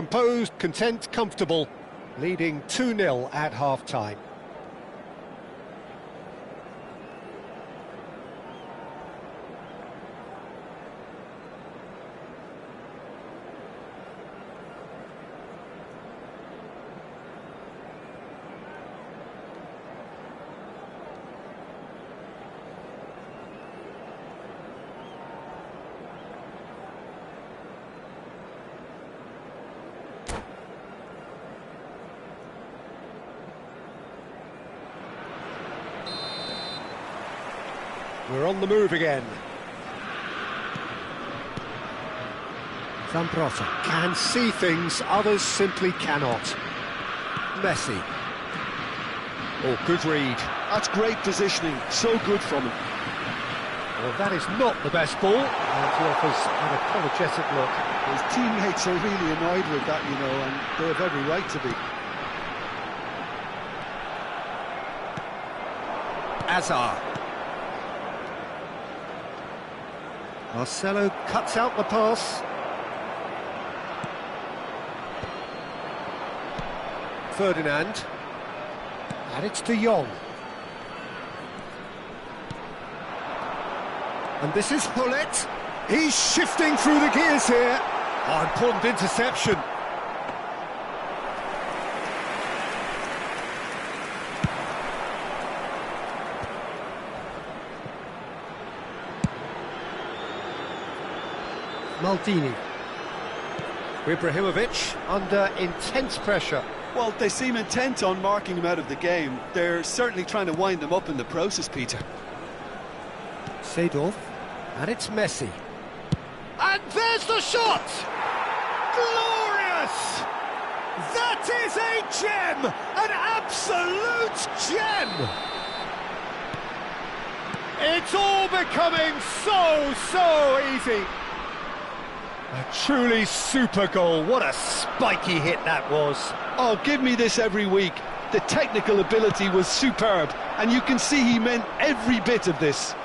composed, content, comfortable, leading 2-0 at half-time. We're on the move again. Zambrota can see things others simply cannot. Messi. Oh, good read. That's great positioning, so good from him. Well, that is not the best ball, and he offers an apologetic look. His teammates are really annoyed with that, you know, and they have every right to be. Azar. Marcelo cuts out the pass. Ferdinand. And it's De Jong. And this is Hullet. He's shifting through the gears here. Oh, important interception. Maldini. Ibrahimovic under intense pressure. Well, they seem intent on marking him out of the game. They're certainly trying to wind him up in the process, Peter. Seedorf. And it's Messi. And there's the shot! Glorious! That is a gem! An absolute gem! It's all becoming so easy. A truly super goal. What a spiky hit that was. Oh, give me this every week. The technical ability was superb, and you can see he meant every bit of this.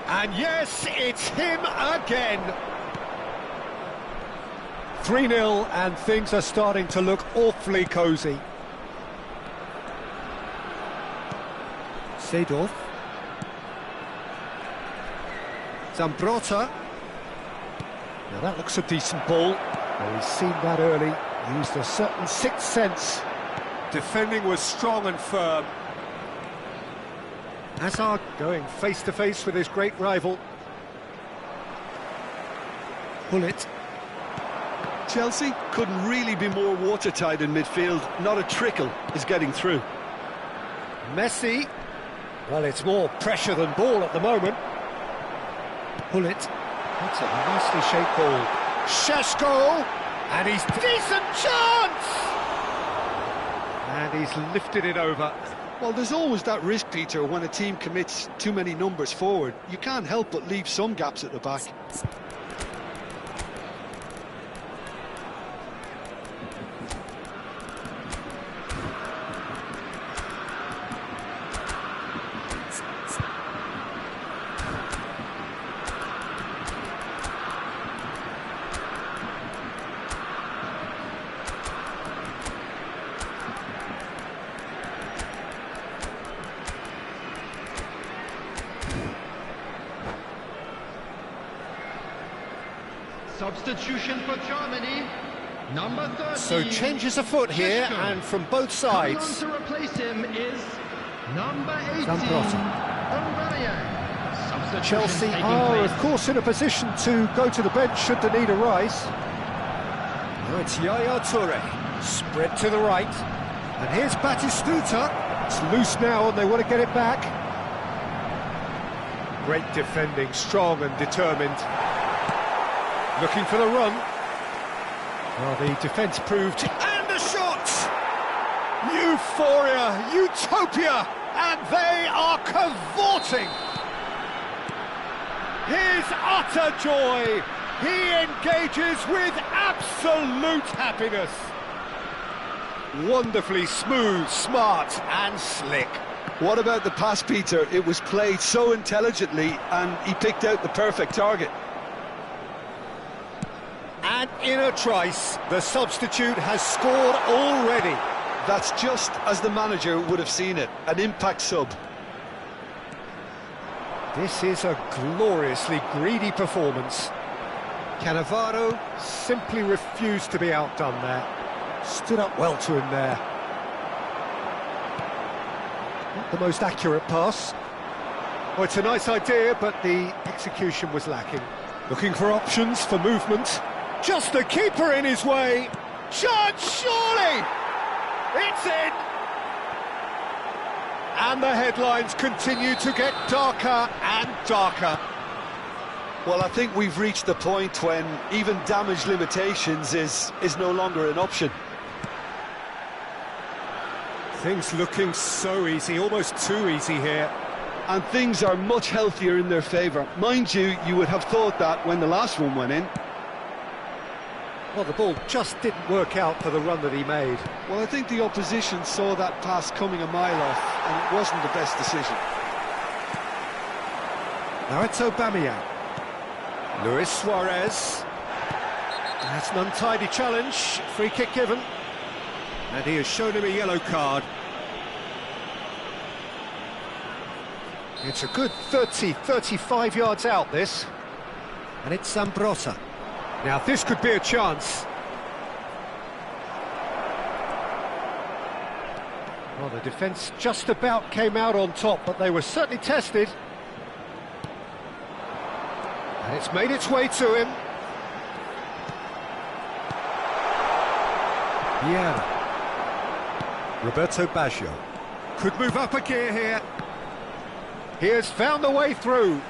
And yes, it's him again. 3-0, and things are starting to look awfully cosy. Seedorf. Zambrota. Now that looks a decent ball. Well, he's seen that early, used a certain sixth sense. Defending was strong and firm. Hazard going face-to-face with his great rival. Hullet. Chelsea couldn't really be more watertight in midfield. Not a trickle is getting through. Messi. Well, it's more pressure than ball at the moment. Hullet. That's a nicely shaped ball. Šeško, and he's decent chance! And he's lifted it over. Well, there's always that risk, Peter, when a team commits too many numbers forward. You can't help but leave some gaps at the back. Substitution for Germany, number 13. So changes afoot here, and from both sides. Coming on to replace him is number 18, Zambrota. Aubameyang. Chelsea are, of course, in a position to go to the bench should the need arise. Now it's Yaya Toure, spread to the right. And here's Batistuta. It's loose now, and they want to get it back. Great defending, strong and determined. Looking for the run. Well, the defence proved... And the shot! Euphoria, utopia, and they are cavorting. His utter joy. He engages with absolute happiness. Wonderfully smooth, smart and slick. What about the pass, Peter? It was played so intelligently, and he picked out the perfect target. And in a trice. The substitute has scored already. That's just as the manager would have seen it, an impact sub. This is a gloriously greedy performance. Cannavaro simply refused to be outdone there. Stood up well to him there. Not the most accurate pass. Well, it's a nice idea, but the execution was lacking. Looking for options for movement. Just the keeper in his way. Chance, surely! It's in! And the headlines continue to get darker and darker. Well, I think we've reached the point when even damage limitations is no longer an option. Things looking so easy, almost too easy here. And things are much healthier in their favour. Mind you, you would have thought that when the last one went in. Well, the ball just didn't work out for the run that he made. Well, I think the opposition saw that pass coming a mile off, and it wasn't the best decision. Now it's Aubameyang. Luis Suarez. That's an untidy challenge. Free kick given. And he has shown him a yellow card. It's a good 30, 35 yards out, this. And it's Zambrotta. Now, this could be a chance. Well, the defence just about came out on top, but they were certainly tested. And it's made its way to him. Yeah. Roberto Baggio. Could move up a gear here. He has found the way through.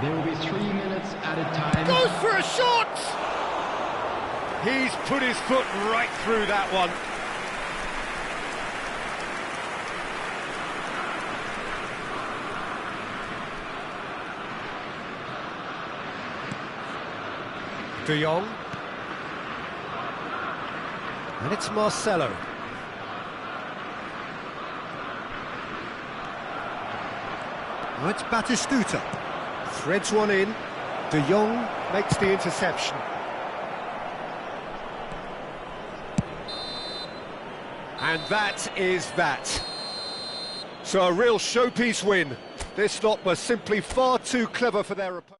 There will be 3 minutes at a time. Goes for a shot! He's put his foot right through that one. De Jong. And it's Marcelo. Now it's Batistuta. Threads one in. De Jong makes the interception. And that is that. So a real showpiece win. This lot were simply far too clever for their opponent.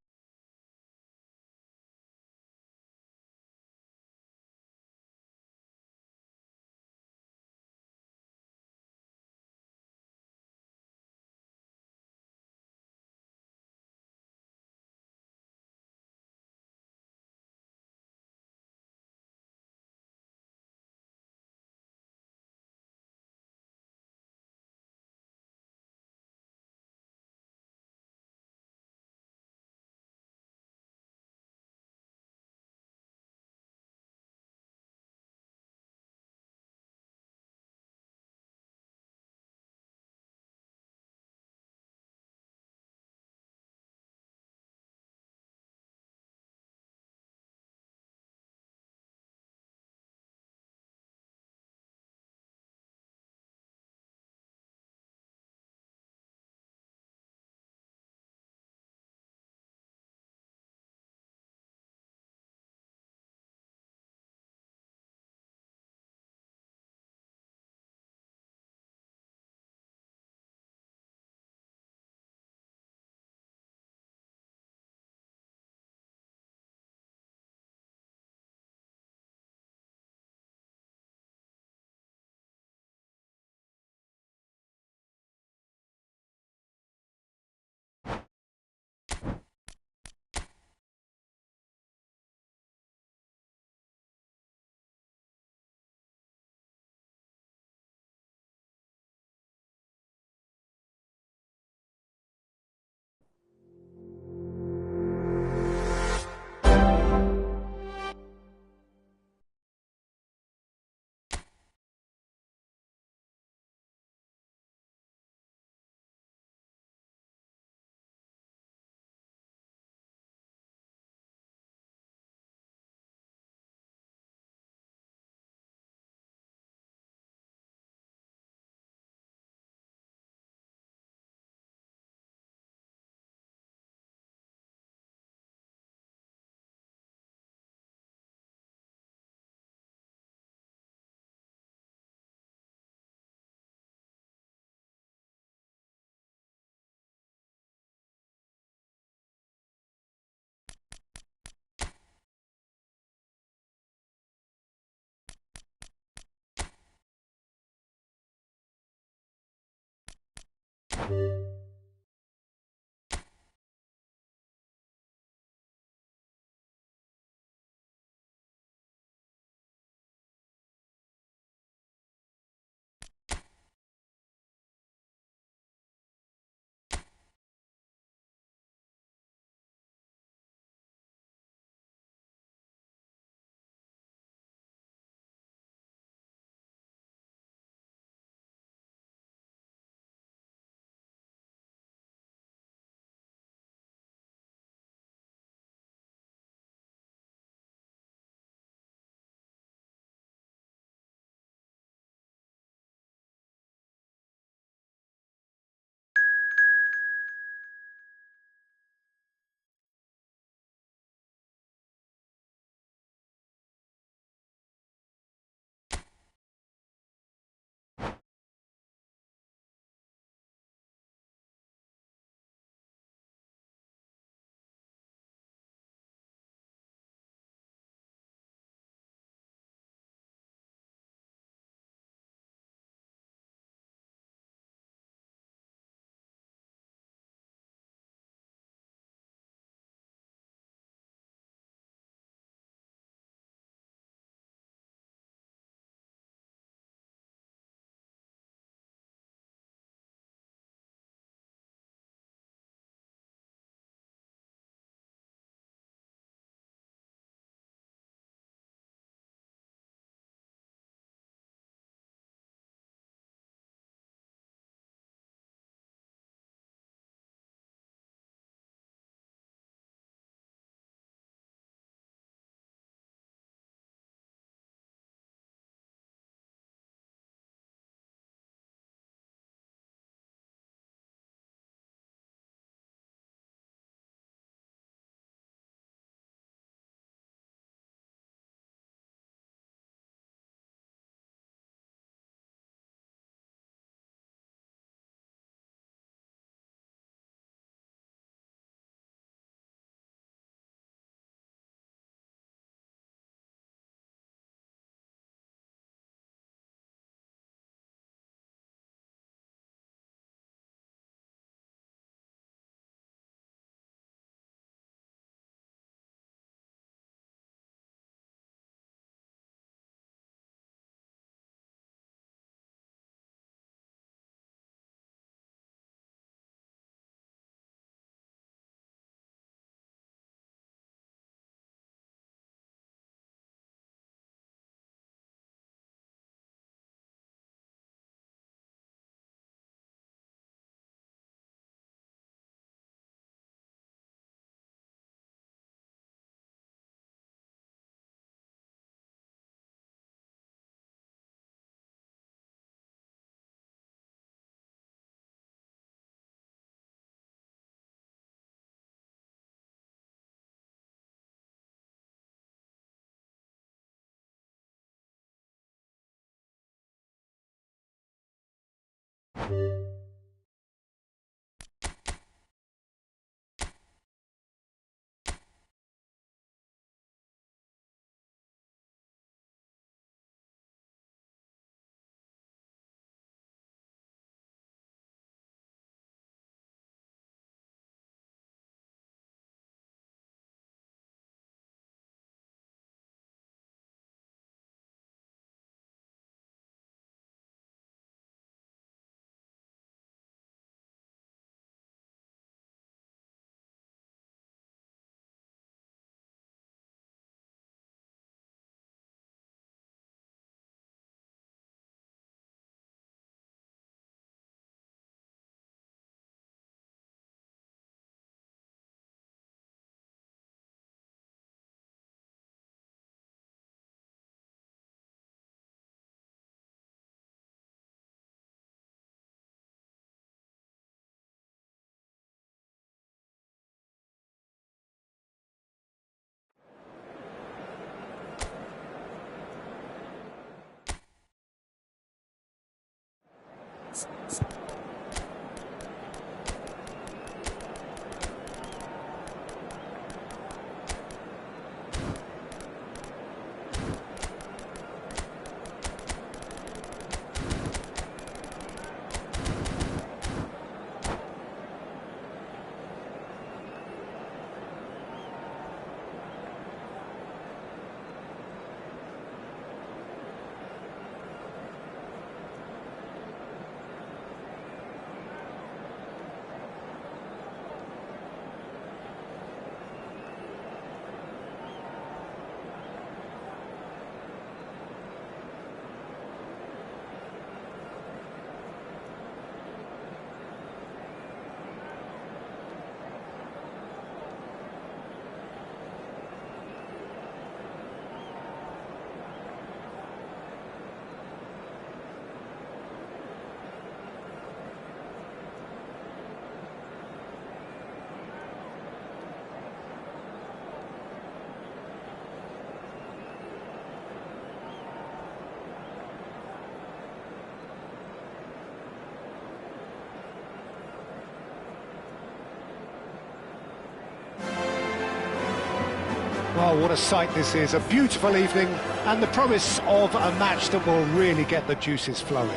Oh, what a sight this is. A beautiful evening and the promise of a match that will really get the juices flowing.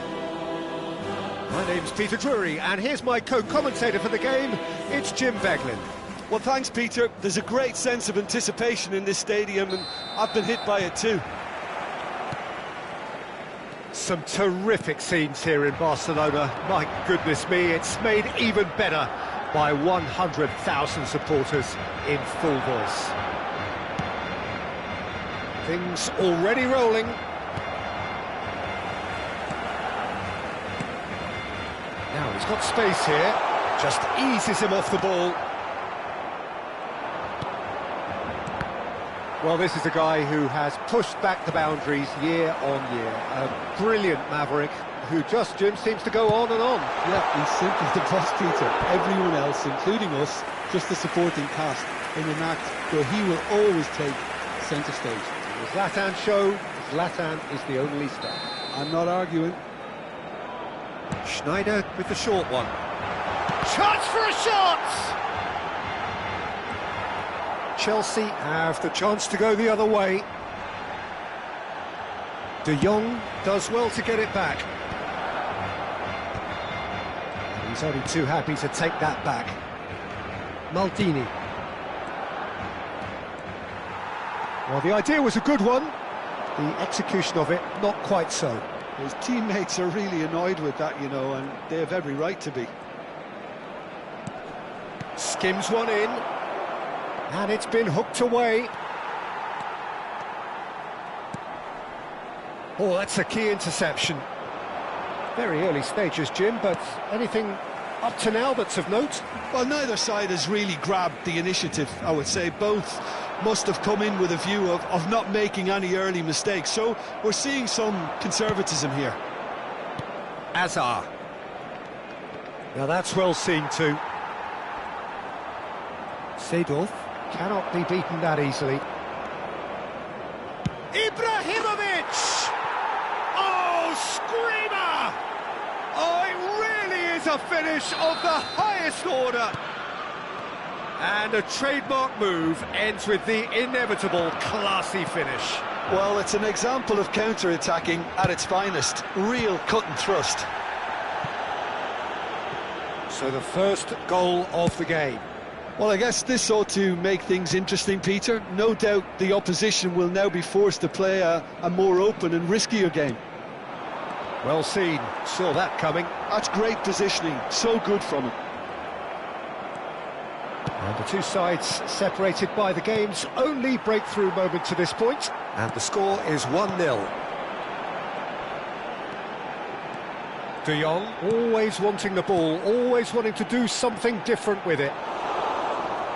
My name's Peter Drury, and here's my co-commentator for the game. It's Jim Beglin. Well, thanks, Peter. There's a great sense of anticipation in this stadium, and I've been hit by it too. Some terrific scenes here in Barcelona. My goodness me, it's made even better by 100,000 supporters in full voice. Things already rolling. Now he's got space here, just eases him off the ball. Well, this is a guy who has pushed back the boundaries year on year. A brilliant maverick who just, Jim, seems to go on and on. Yeah, he's simply the boss, Peter. Everyone else, including us, just a supporting cast in an act where he will always take centre stage. In the Zlatan show, Zlatan is the only star. I'm not arguing. Schneider with the short one. Chance for a shot! Chelsea have the chance to go the other way. De Jong does well to get it back. And he's only too happy to take that back. Maldini. Well, the idea was a good one. The execution of it, not quite so. His teammates are really annoyed with that, you know, and they have every right to be. Skims one in. And it's been hooked away. Oh, that's a key interception. Very early stages, Jim, but anything up to now that's of note? Well, neither side has really grabbed the initiative, I would say. Both must have come in with a view of not making any early mistakes. So we're seeing some conservatism here. Azar. Now that's well seen too. Seedorf cannot be beaten that easily. Ibrahimovic! Oh, screamer! Oh, it really is a finish of the highest order. And a trademark move ends with the inevitable classy finish. Well, it's an example of counter-attacking at its finest. Real cut and thrust. So the first goal of the game. Well, I guess this ought to make things interesting, Peter. No doubt the opposition will now be forced to play a more open and riskier game. Well seen, saw that coming. That's great positioning, so good from him. And the two sides separated by the game's only breakthrough moment to this point. And the score is 1-0. De Jong, always wanting the ball, always wanting to do something different with it.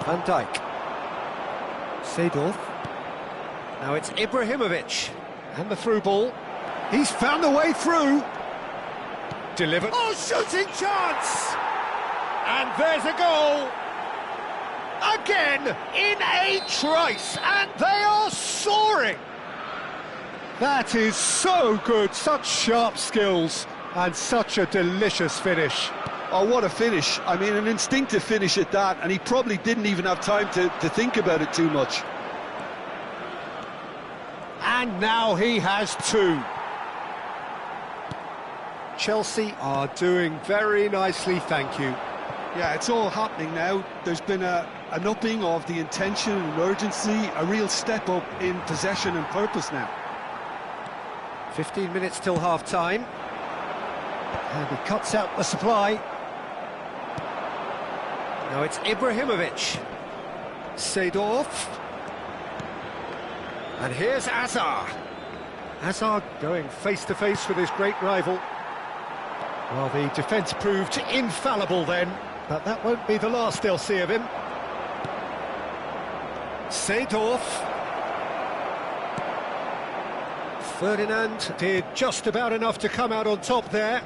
Van Dijk. Seedorf. Now it's Ibrahimovic. And the through ball. He's found the way through. Delivered. Oh, shooting chance! And there's a goal. Again, in a trice. And they are soaring. That is so good. Such sharp skills. And such a delicious finish. Oh, what a finish. I mean, an instinctive finish at that, and he probably didn't even have time to think about it too much. And now he has two. Chelsea are doing very nicely, thank you. Yeah, it's all happening now. There's been an upping of the intention and urgency, a real step up in possession and purpose now. 15 minutes till half-time. And he cuts out the supply. Now it's Ibrahimovic. Seedorf. And here's Azar. Azar going face-to-face with his great rival. Well, the defence proved infallible then, but that won't be the last they'll see of him. Seedorf. Ferdinand did just about enough to come out on top there.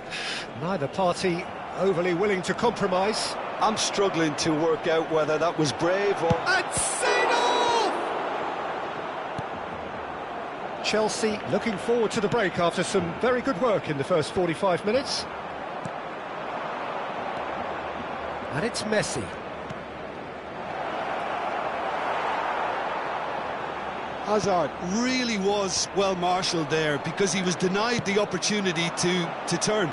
Neither party overly willing to compromise. I'm struggling to work out whether that was brave or... And Seedorf! Chelsea looking forward to the break after some very good work in the first 45 minutes. And it's Messi. Hazard. Really was well marshalled there, because he was denied the opportunity to turn.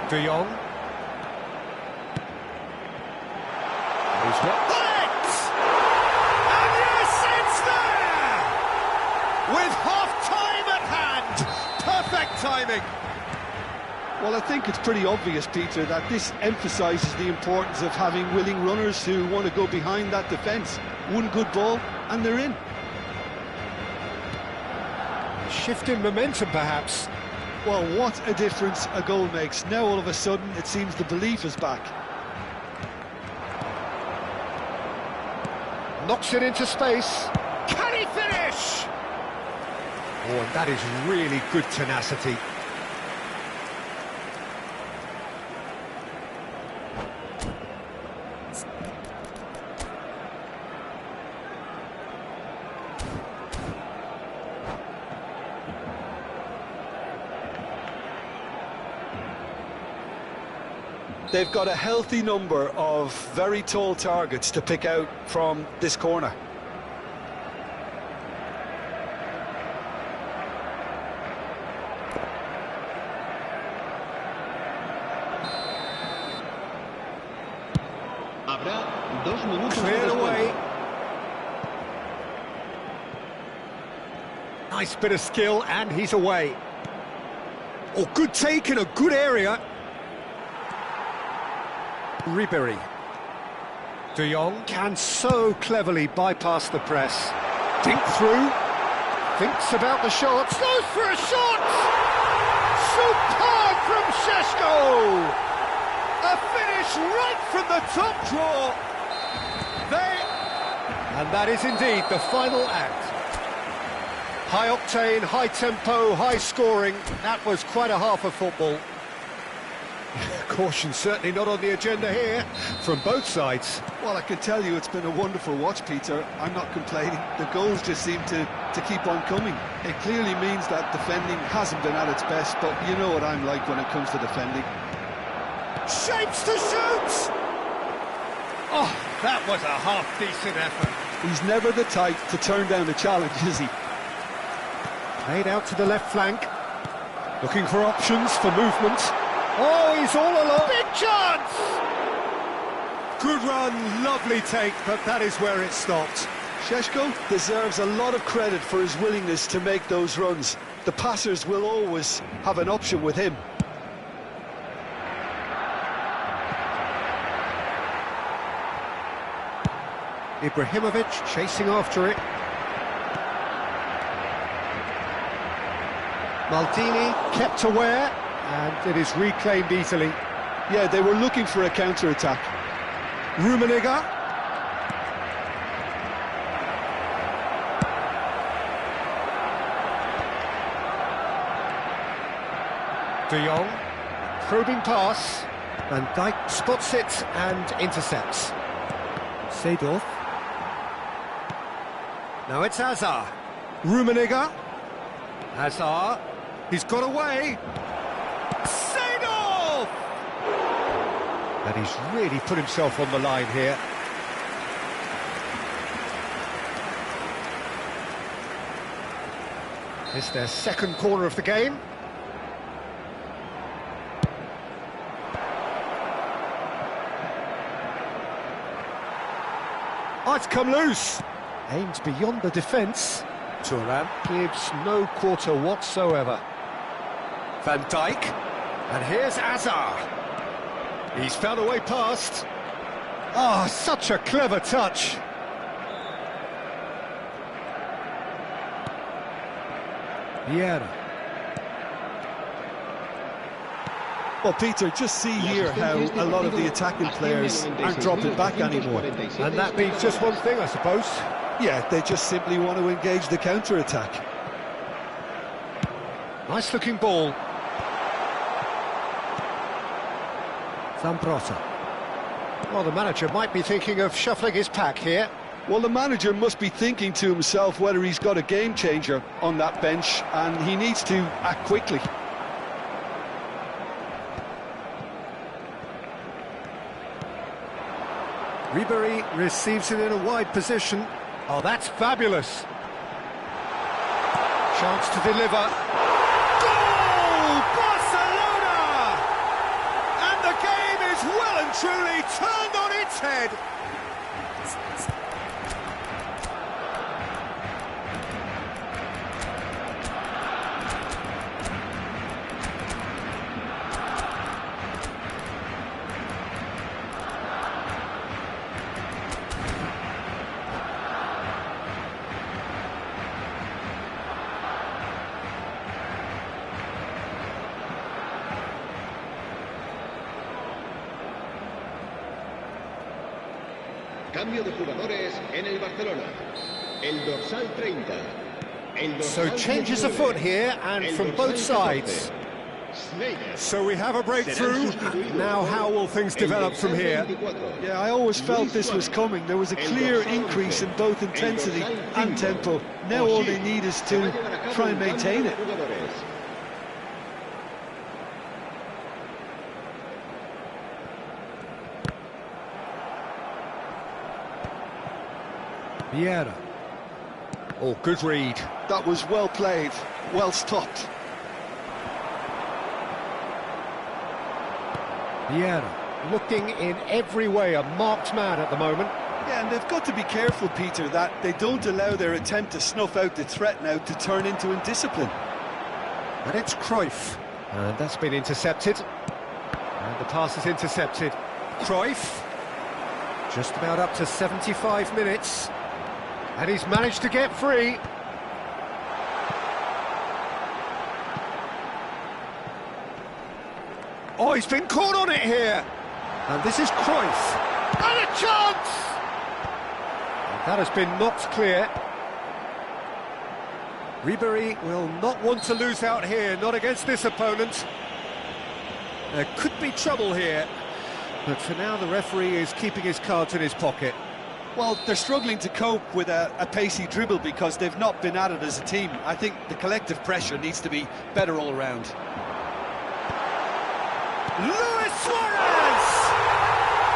De Jong. He's got it! And yes, it's there! With half-time at hand! Perfect timing! Well, I think it's pretty obvious, Peter, that this emphasises the importance of having willing runners who want to go behind that defence. One good ball, and they're in. A shift in momentum, perhaps. Well, what a difference a goal makes. Now, all of a sudden, it seems the belief is back. Knocks it into space. Can he finish? Oh, and that is really good tenacity. They've got a healthy number of very tall targets to pick out from this corner. Habrá 2 minutos de Cleared descuento. away. Nice bit of skill, and he's away. Oh, good take in a good area. Ribery. De Jong can so cleverly bypass the press. Dink through. Thinks about the shots. Goes for a shot! Superb from Šeško! A finish right from the top draw. And that is indeed the final act. High octane, high tempo, high scoring. That was quite a half of football. Caution certainly not on the agenda here from both sides. Well, I can tell you it's been a wonderful watch, Peter. I'm not complaining. The goals just seem to keep on coming. It clearly means that defending hasn't been at its best, but you know what I'm like when it comes to defending. Shapes to shoot! Oh, that was a half-decent effort. He's never the type to turn down a challenge, is he? Played out to the left flank. Looking for options for movement. Oh, he's all alone. Big chance! Good run, lovely take, but that is where it stopped. Šeško deserves a lot of credit for his willingness to make those runs. The passers will always have an option with him. Ibrahimovic chasing after it. Maldini kept aware, and it is reclaimed easily. Yeah, they were looking for a counter-attack. Rummenigge. De Jong, probing pass. Van Dijk spots it and intercepts. Seedorf. Now it's Hazard. Rummenigge. Hazard. He's got away. Seedorf! And he's really put himself on the line here. It's their second corner of the game. Oh, it's come loose. Aimed beyond the defence. Thuram gives no quarter whatsoever. Van Dijk. And here's Hazard. He's found a way past. Oh, such a clever touch. Vieira. Well, Peter, just see here how a lot of the attacking players aren't dropping back anymore. And that means just one thing, I suppose. Yeah, they just simply want to engage the counter-attack. Nice looking ball. Zambrotta. Well, the manager might be thinking of shuffling his pack here. Well, the manager must be thinking to himself whether he's got a game changer on that bench, and he needs to act quickly. Ribery receives it in a wide position. Oh, that's fabulous. Chance to deliver. Goal! Barcelona! And the game is well and truly turned on its head. Cambio de jugadores en el Barcelona. El dorsal 30. El dorsal So changes afoot here, and from both sides. So we have a breakthrough. Now how will things develop from here? Yeah, I always felt this was coming. There was a clear increase in both intensity and tempo. Now all they need is to try and maintain it. Vieira. Oh, good read. That was well played, well stopped. Vieira, looking in every way a marked man at the moment. Yeah, and they've got to be careful, Peter, that they don't allow their attempt to snuff out the threat now to turn into indiscipline. And it's Cruyff. And that's been intercepted. And the pass is intercepted. Cruyff. Just about up to 75 minutes. And he's managed to get free. Oh, he's been caught on it here. And this is Cruyff. And a chance! And that has been knocked clear. Ribery will not want to lose out here, not against this opponent. There could be trouble here. But for now, the referee is keeping his cards in his pocket. Well, they're struggling to cope with a pacey dribble because they've not been at it as a team. I think the collective pressure needs to be better all around. Luis Suarez!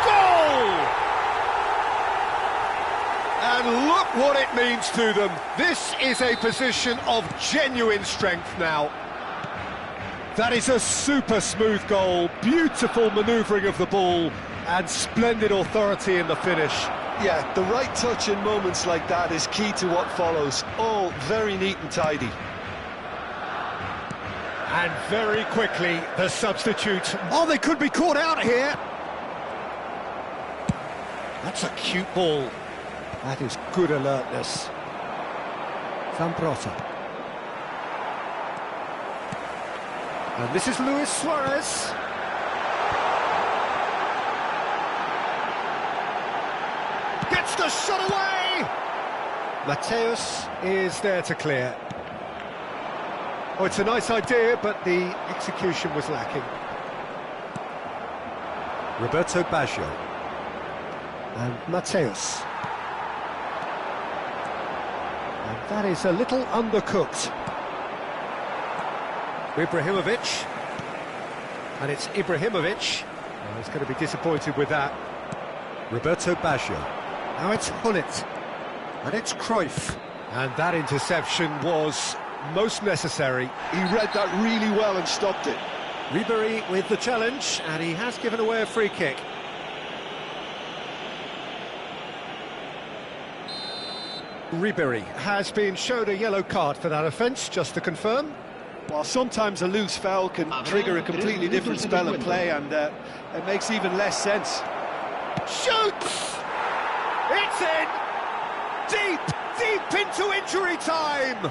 Goal! And look what it means to them. This is a position of genuine strength now. That is a super smooth goal, beautiful manoeuvring of the ball, and splendid authority in the finish. Yeah, the right touch in moments like that is key to what follows. All very neat and tidy. And very quickly, the substitute. Oh, they could be caught out here. That's a cute ball. That is good alertness. Zambrota. And this is Luis Suarez. Gets the shot away! Mateus is there to clear. Oh, it's a nice idea, but the execution was lacking. Roberto Baggio. And Mateus. And that is a little undercooked. Ibrahimovic. And it's Ibrahimovic. Oh, he's going to be disappointed with that. Roberto Baggio. Now it's Hullet. And it's Cruyff. And that interception was most necessary. He read that really well and stopped it. Ribery with the challenge, and he has given away a free kick. Ribery has been showed a yellow card for that offence, just to confirm. Well, sometimes a loose foul can trigger a completely different spell of play, and it makes even less sense. Shoots! It's in! Deep into injury time!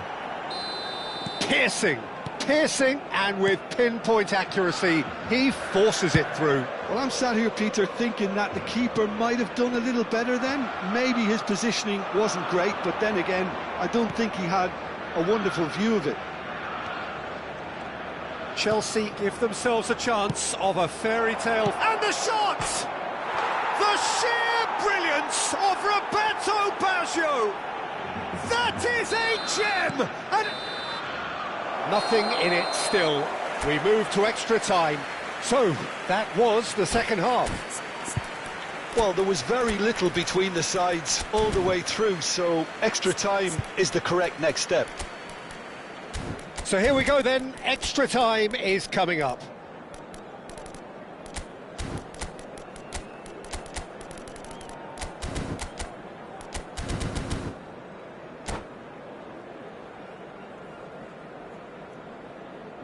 Piercing, and with pinpoint accuracy, he forces it through. Well, I'm sat here, Peter, thinking that the keeper might have done a little better then. Maybe his positioning wasn't great, but then again, I don't think he had a wonderful view of it. Chelsea give themselves a chance of a fairy tale. And the shot! The sheer brilliance of Roberto Baggio! That is a gem! And nothing in it still. We move to extra time. So, that was the second half. Well, there was very little between the sides all the way through, so extra time is the correct next step. So here we go then, extra time is coming up.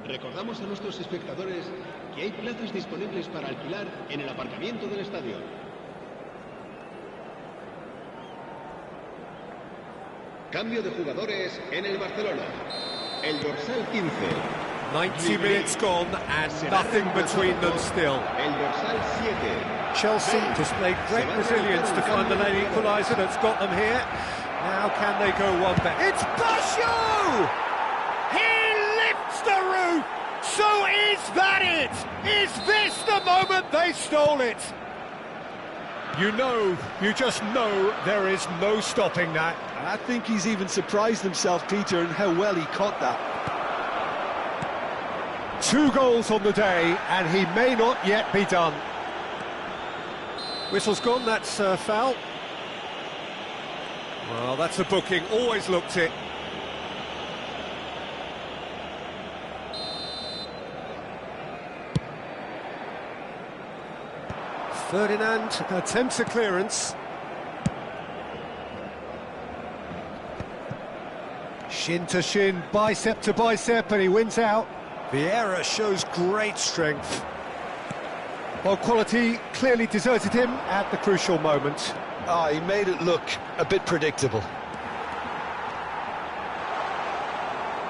Recordamos a nuestros espectadores que hay plazas disponibles para alquilar en el aparcamiento del estadio. Cambio de jugadores en el Barcelona. El dorsal 15. 90 minutes gone and nothing between them still. El dorsal 7. Chelsea displayed great resilience to find the late equaliser that's got them here. Now can they go one back? It's Basho! He lifts the roof! So is that it? Is this the moment they stole it? You just know there is no stopping that. And I think he's even surprised himself, Peter, in how well he caught that. 2 goals on the day, and he may not yet be done. Whistle's gone, that's foul. Well, that's a booking, always looked it. Ferdinand attempts a clearance. Shin to shin, bicep to bicep, and he wins out. Vieira shows great strength. Well, quality clearly deserted him at the crucial moment. He made it look a bit predictable.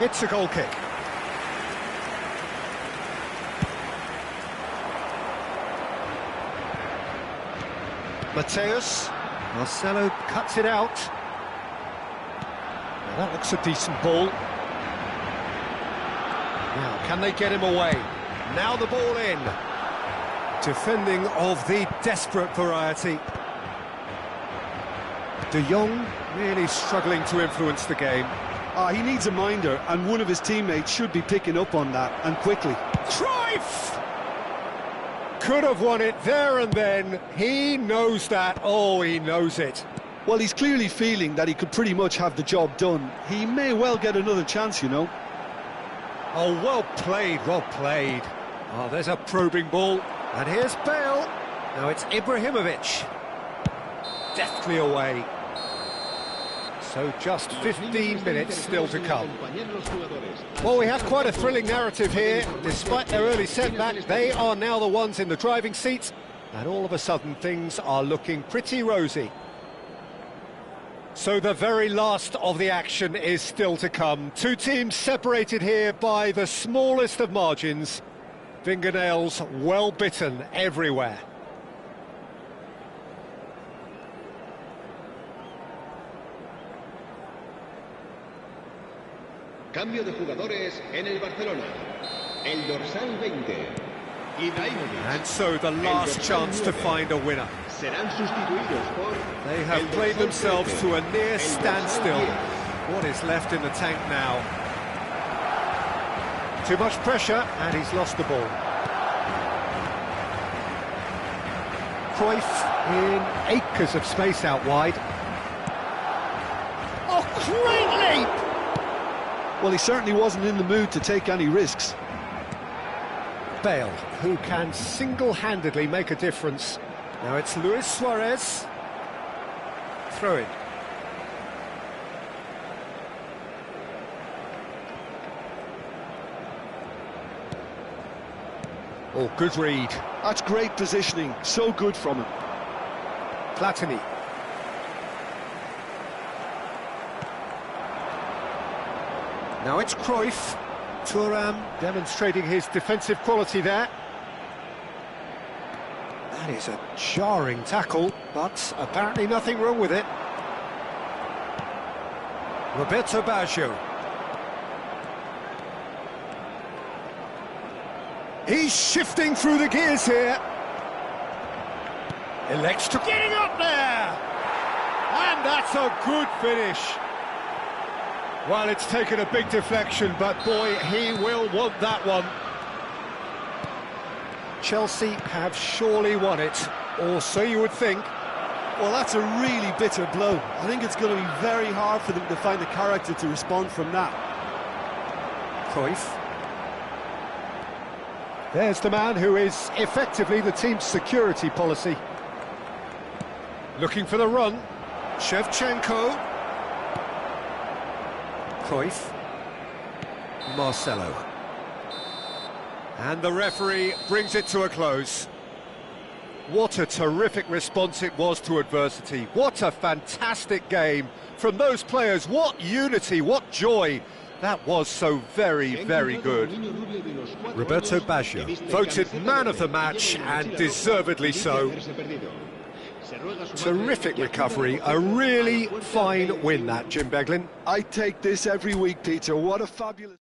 It's a goal kick. Mateus, Marcelo cuts it out. Now that looks a decent ball. Now, can they get him away? Now the ball in. Defending of the desperate variety. De Jong really struggling to influence the game. He needs a minder, and one of his teammates should be picking up on that, and quickly. Cruyff! Could have won it there and then. He knows that. Oh, he knows it. Well, he's clearly feeling that he could pretty much have the job done. He may well get another chance, you know. Oh, well played, well played. Oh, there's a probing ball. And here's Bale. Now it's Ibrahimovic. Deftly away. So just 15 minutes still to come. Well, we have quite a thrilling narrative here. Despite their early setback, they are now the ones in the driving seat. And all of a sudden, things are looking pretty rosy. So the very last of the action is still to come. 2 teams separated here by the smallest of margins. Fingernails well bitten everywhere. Cambio de jugadores en el Barcelona. El dorsal 20. And so the last chance to find a winner. Serán sustituidos por They have played themselves to a near standstill. What is left in the tank now? Too much pressure, and he's lost the ball. Cruyff in acres of space out wide. Oh, great leap! Well, he certainly wasn't in the mood to take any risks. Bale, who can single-handedly make a difference. Now it's Luis Suarez. Throw in. Oh, good read. That's great positioning, so good from him. Platini. Now it's Cruyff. Thuram demonstrating his defensive quality there. That is a jarring tackle, but apparently nothing wrong with it. Roberto Baggio. He's shifting through the gears here. Elects to getting up there! And that's a good finish. Well, it's taken a big deflection, but boy, he will want that one. Chelsea have surely won it. Or so you would think. Well, that's a really bitter blow. I think it's going to be very hard for them to find the character to respond from that. Cruyff. There's the man who is effectively the team's security policy. Looking for the run. Shevchenko. Cruyff. Marcelo. And the referee brings it to a close. What a terrific response it was to adversity. What a fantastic game from those players. What unity, what joy. That was so very, very good. Roberto Baggio, voted man of the match, and deservedly so. Terrific recovery, a really fine win that, Jim Beglin. I take this every week, Peter. What a fabulous...